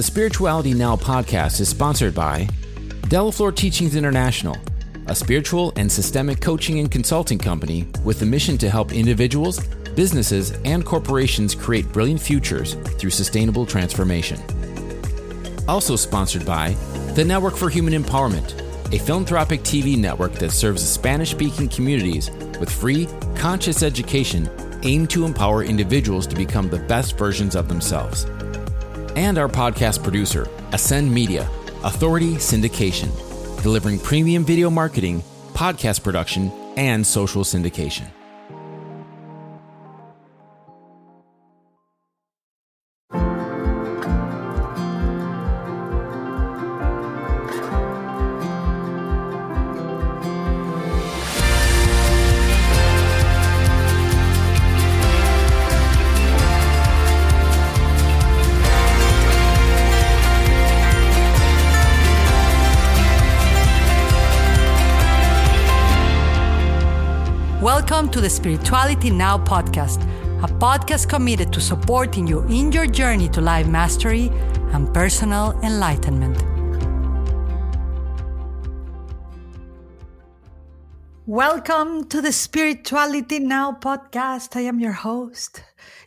The Spirituality Now podcast is sponsored by Delaflor Teachings International, a spiritual and systemic coaching and consulting company with the mission to help individuals, businesses, and corporations create brilliant futures through sustainable transformation. Also sponsored by the Network for Human Empowerment, a philanthropic TV network that serves Spanish-speaking communities with free, conscious education aimed to empower individuals to become the best versions of themselves. And our podcast producer, Ascend Media, Authority Syndication, delivering premium video marketing, podcast production, and social syndication. Welcome to the Spirituality Now podcast, a podcast committed to supporting you in your journey to life mastery and personal enlightenment. Welcome to the Spirituality Now podcast. I am your host,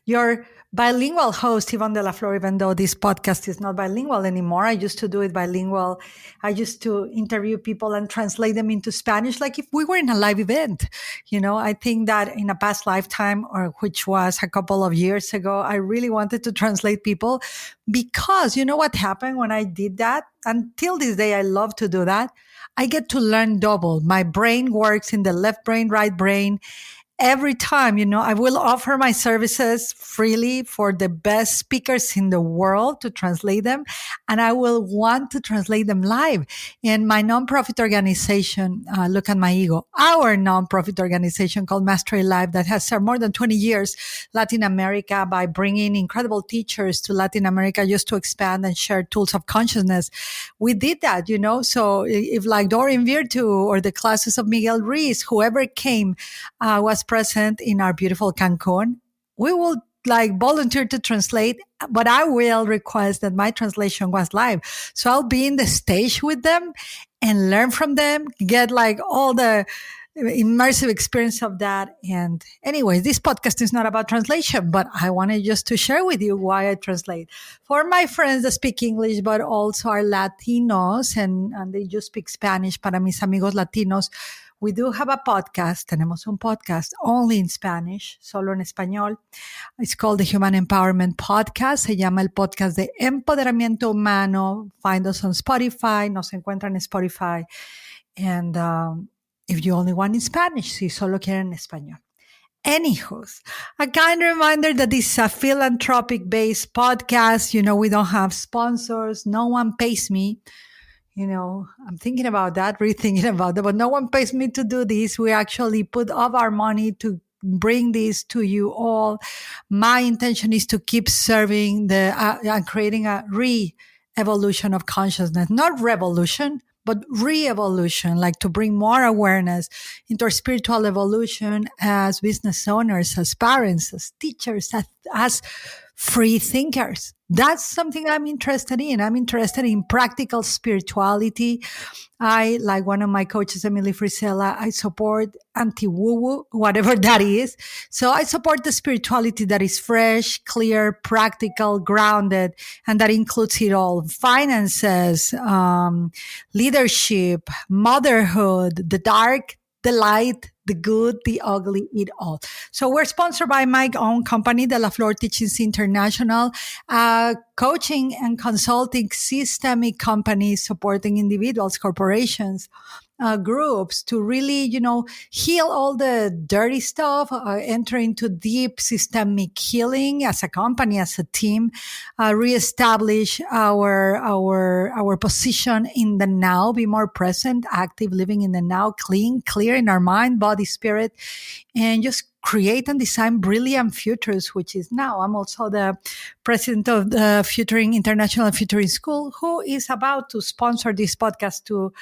your bilingual host, Yvonne de la Flor, even though this podcast is not bilingual anymore. I used to do it bilingual. I used to interview people and translate them into Spanish like if we were in a live event. You know, I think that in a past lifetime, or which was a couple of years ago, I really wanted to translate people because you know what happened when I did that? Until this day, I love to do that. I get to learn double. My brain works in the left brain, right brain. Every time, you know, I will offer my services freely for the best speakers in the world to translate them. And I will want to translate them live. In my nonprofit organization, look at my ego, our nonprofit organization called Mastery Live that has served more than 20 years Latin America by bringing incredible teachers to Latin America just to expand and share tools of consciousness. We did that, you know, so if like Dorian Virtue or the classes of Miguel Ruiz, whoever came, was present in our beautiful Cancun, we will like volunteer to translate, but I will request that my translation was live. So I'll be in the stage with them and learn from them, get like all the immersive experience of that. And anyway, this podcast is not about translation, but I wanted just to share with you why I translate. For my friends that speak English, but also are Latinos and they just speak Spanish, para mis amigos Latinos, we do have a podcast. Tenemos un podcast only in Spanish, solo en español. It's called the Human Empowerment Podcast. Se llama el podcast de empoderamiento humano. Find us on Spotify. Nos encuentran en Spotify. And if you only want in Spanish, si solo quieren en español. Anywho, a kind reminder that this is a philanthropic-based podcast. You know, we don't have sponsors. No one pays me. You know, I'm thinking about that, rethinking about that, but no one pays me to do this. We actually put up our money to bring this to you all. My intention is to keep serving and creating a re-evolution of consciousness, not revolution, but re-evolution, like to bring more awareness into our spiritual evolution as business owners, as parents, as teachers, as free thinkers. That's something I'm interested in. I'm interested in practical spirituality. I, like one of my coaches, Emily Frisella, I support anti-woo-woo, whatever that is. So I support the spirituality that is fresh, clear, practical, grounded, and that includes it all. Finances, leadership, motherhood, the dark, the light, the good, the ugly, it all. So we're sponsored by my own company, Delaflor Teachings International, coaching and consulting systemic companies supporting individuals, corporations, groups to really, you know, heal all the dirty stuff, enter into deep systemic healing as a company, as a team, reestablish our position in the now, be more present, active, living in the now, clean, clear in our mind, body, spirit, and just create and design brilliant futures, which is now. I'm also the president of the International Futuring School, who is about to sponsor this podcast too.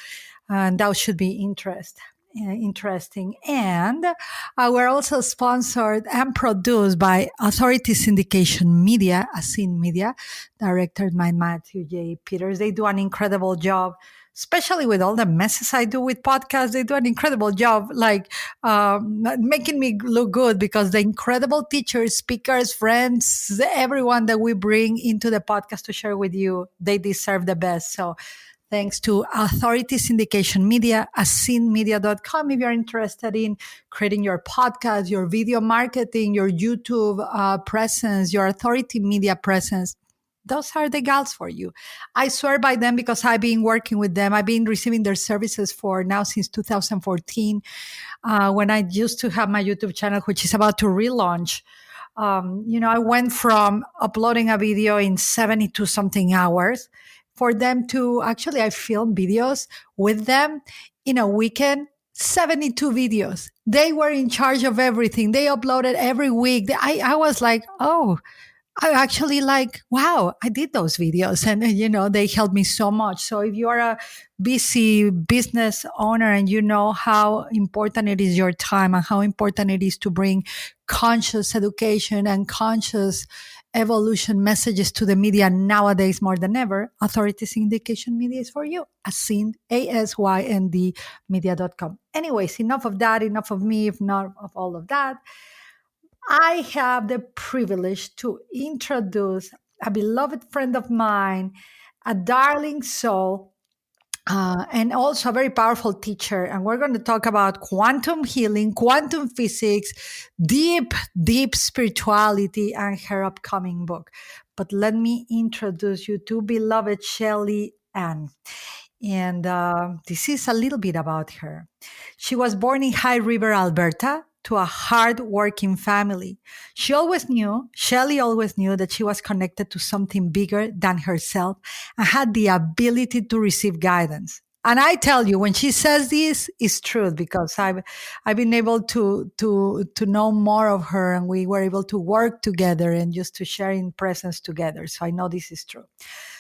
And that should be interest. interesting. And we're also sponsored and produced by Authority Syndication Media, Asin Media, directed by Matthew J. Peters. They do an incredible job, especially with all the messes I do with podcasts. They do an incredible job, like making me look good, because the incredible teachers, speakers, friends, everyone that we bring into the podcast to share with you, they deserve the best. So thanks to Authority Syndication Media, asinmedia.com. If you're interested in creating your podcast, your video marketing, your YouTube presence, your Authority Media presence, those are the gals for you. I swear by them because I've been working with them. I've been receiving their services for now since 2014, when I used to have my YouTube channel, which is about to relaunch. I went from uploading a video in 72 something hours for them to actually, I filmed videos with them in a weekend, 72 videos. They were in charge of everything. They uploaded every week. I was like, oh, I actually wow, I did those videos, and they helped me so much. So if you are a busy business owner and you know how important it is your time and how important it is to bring conscious education and conscious evolution messages to the media nowadays more than ever, Authority Syndication Media is for you. Asynd, ASYND media.com. Anyways, enough of that, enough of me, enough of all of that. I have the privilege to introduce a beloved friend of mine, a darling soul, and also a very powerful teacher. And we're going to talk about quantum healing, quantum physics, deep, deep spirituality, and her upcoming book. But let me introduce you to beloved Shelly Ann. And this is a little bit about her. She was born in High River, Alberta, to a hardworking family. Shelly always knew that she was connected to something bigger than herself and had the ability to receive guidance. And I tell you, when she says this, it's true, because I've been able to know more of her, and we were able to work together and just to share in presence together. So I know this is true.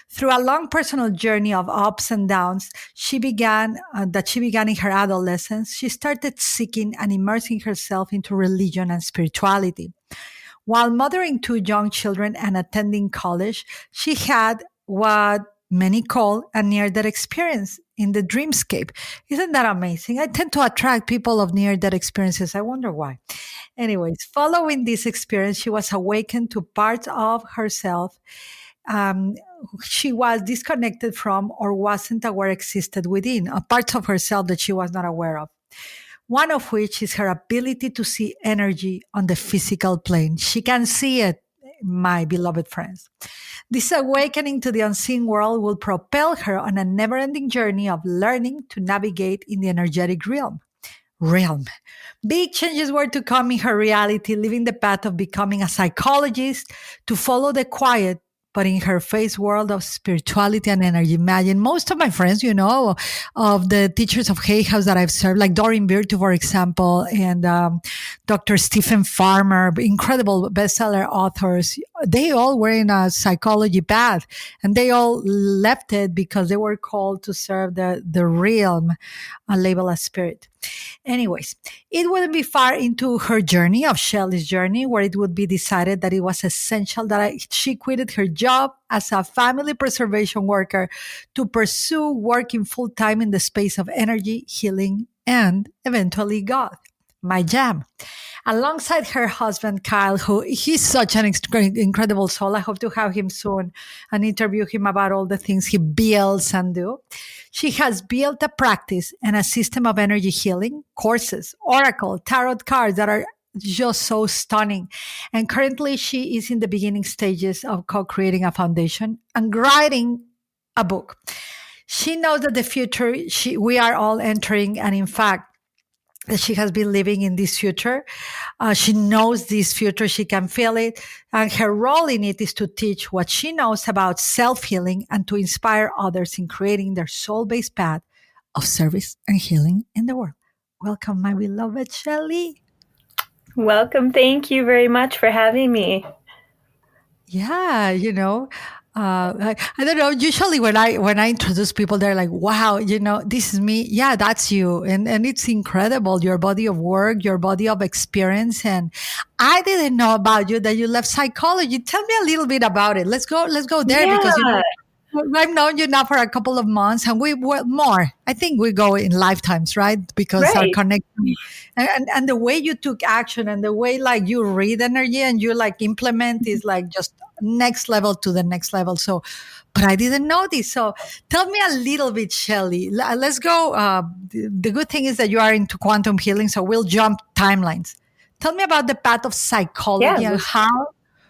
Through a long personal journey of ups and downs, she began in her adolescence. She started seeking and immersing herself into religion and spirituality. While mothering two young children and attending college, she had what many call a near-death experience in the dreamscape. Isn't that amazing? I tend to attract people of near-death experiences. I wonder why. Anyways, following this experience, she was awakened to parts of herself she was disconnected from or wasn't aware existed within, parts of herself that she was not aware of. One of which is her ability to see energy on the physical plane. She can see it, my beloved friends. This awakening to the unseen world will propel her on a never-ending journey of learning to navigate in the energetic realm. Big changes were to come in her reality, leaving the path of becoming a psychologist to follow the quiet but in her face world of spirituality and energy. Imagine most of my friends, of the teachers of Hay House that I've served, like Doreen Virtue, for example, and Dr. Stephen Farmer, incredible bestseller authors. They all were in a psychology path, and they all left it because they were called to serve the realm, labeled as spirit. Anyways, it wouldn't be far into her journey, of Shelly's journey, where it would be decided that it was essential that she quitted her job as a family preservation worker to pursue working full-time in the space of energy, healing, and eventually God. My jam. Alongside her husband, Kyle, who he's such an incredible soul. I hope to have him soon and interview him about all the things he builds and do. She has built a practice and a system of energy healing, courses, oracle, tarot cards that are just so stunning. And currently she is in the beginning stages of co-creating a foundation and writing a book. She knows that the future we are all entering, and in fact, that she has been living in this future. She knows this future. She can feel it. And her role in it is to teach what she knows about self-healing and to inspire others in creating their soul-based path of service and healing in the world. Welcome, my beloved Shelly. Welcome. Thank you very much for having me. Yeah, I don't know. Usually, when I introduce people, they're like, "Wow, this is me." Yeah, that's you, and it's incredible. Your body of work, your body of experience, and I didn't know about you that you left psychology. Tell me a little bit about it. Let's go there because Yeah. I've known you now for a couple of months, and we were more. I think we go in lifetimes, right? Because our Right. connection and the way you took action and the way like you read energy and you like implement is like just next level to the next level. So, but I didn't know this. So, tell me a little bit, Shelly. Let's go. The good thing is that you are into quantum healing, so we'll jump timelines. Tell me about the path of Yeah. psychology and how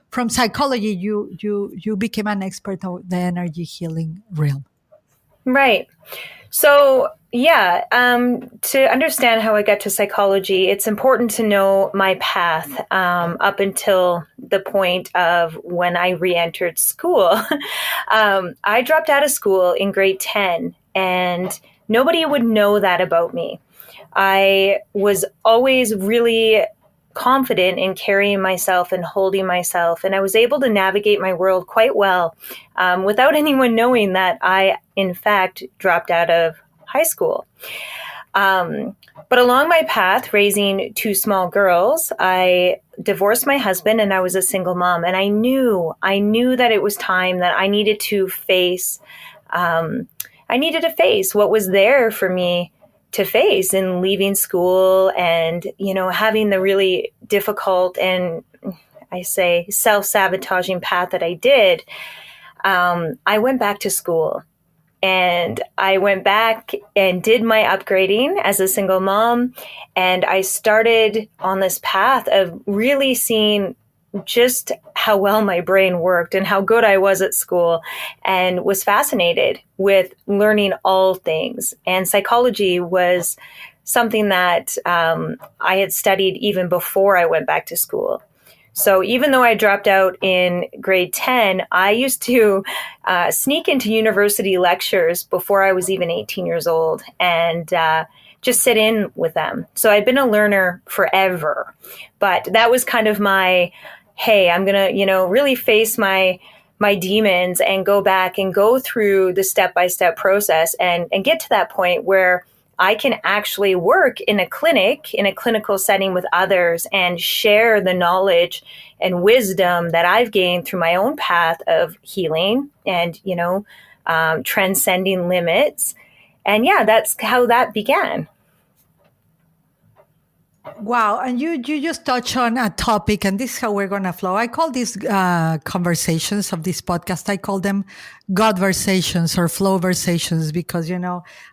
from psychology you became an expert of the energy healing realm. Right. So, yeah, to understand how I got to psychology, it's important to know my path up until the point of when I re-entered school. I dropped out of school in grade 10, and nobody would know that about me. I was always really confident in carrying myself and holding myself. And I was able to navigate my world quite well without anyone knowing that I, in fact, dropped out of high school. But along my path, raising two small girls, I divorced my husband and I was a single mom. And I knew that it was time that I needed to face what was there for me to face in leaving school and, having the really difficult and I say self-sabotaging path that I did. I went back to school and I went back and did my upgrading as a single mom. And I started on this path of really seeing just how well my brain worked and how good I was at school, and was fascinated with learning all things. And psychology was something that I had studied even before I went back to school. So even though I dropped out in grade 10, I used to sneak into university lectures before I was even 18 years old and just sit in with them. So I've been a learner forever. But that was kind of my, hey, I'm going to, really face my demons and go back and go through the step-by-step process and get to that point where I can actually work in a clinic, in a clinical setting with others and share the knowledge and wisdom that I've gained through my own path of healing and, transcending limits. And yeah, that's how that began. Wow, and you just touch on a topic, and this is how we're gonna flow. I call these conversations of this podcast. I call them Godversations or Flowversations because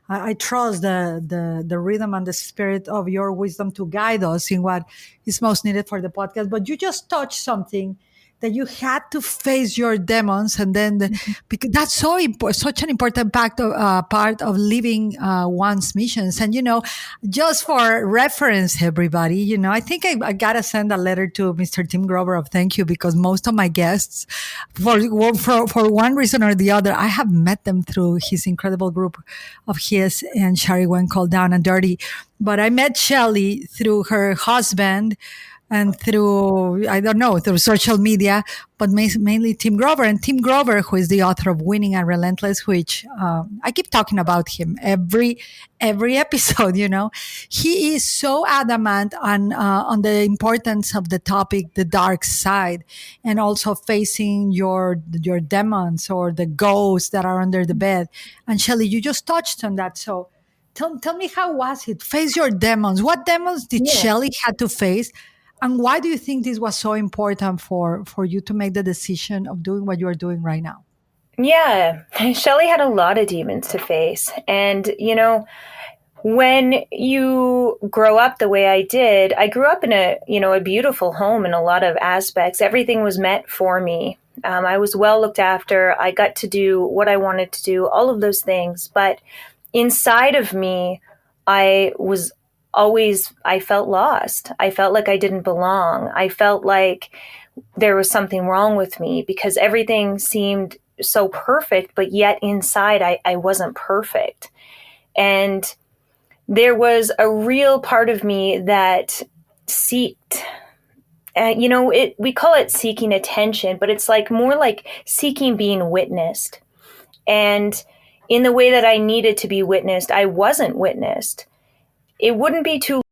I trust the rhythm and the spirit of your wisdom to guide us in what is most needed for the podcast. But you just touched something that you had to face your demons, and then because that's such an important part of living one's missions. And just for reference, everybody, I think I gotta send a letter to Mr. Tim Grover of thank you, because most of my guests, for one reason or the other, I have met them through his incredible group of his and Shari Wen called Down and Dirty. But I met Shelly through her husband and through, I don't know, through social media, but mainly Tim Grover. And Tim Grover, who is the author of Winning and Relentless, which I keep talking about him every episode, he is so adamant on the importance of the topic, the dark side, and also facing your demons or the ghosts that are under the bed. And Shelly, you just touched on that. So tell me, how was it? Face your demons. What demons did Yeah. Shelly had to face? And why do you think this was so important for you to make the decision of doing what you are doing right now? Yeah, Shelly had a lot of demons to face. And, when you grow up the way I did, I grew up in a beautiful home in a lot of aspects. Everything was met for me. I was well looked after. I got to do what I wanted to do, all of those things. But inside of me, I felt lost. I felt like I didn't belong. I felt like there was something wrong with me because everything seemed so perfect, but yet inside I wasn't perfect. And there was a real part of me that seeked we call it seeking attention, but it's like more like seeking being witnessed. And in the way that I needed to be witnessed, I wasn't witnessed. It wouldn't be too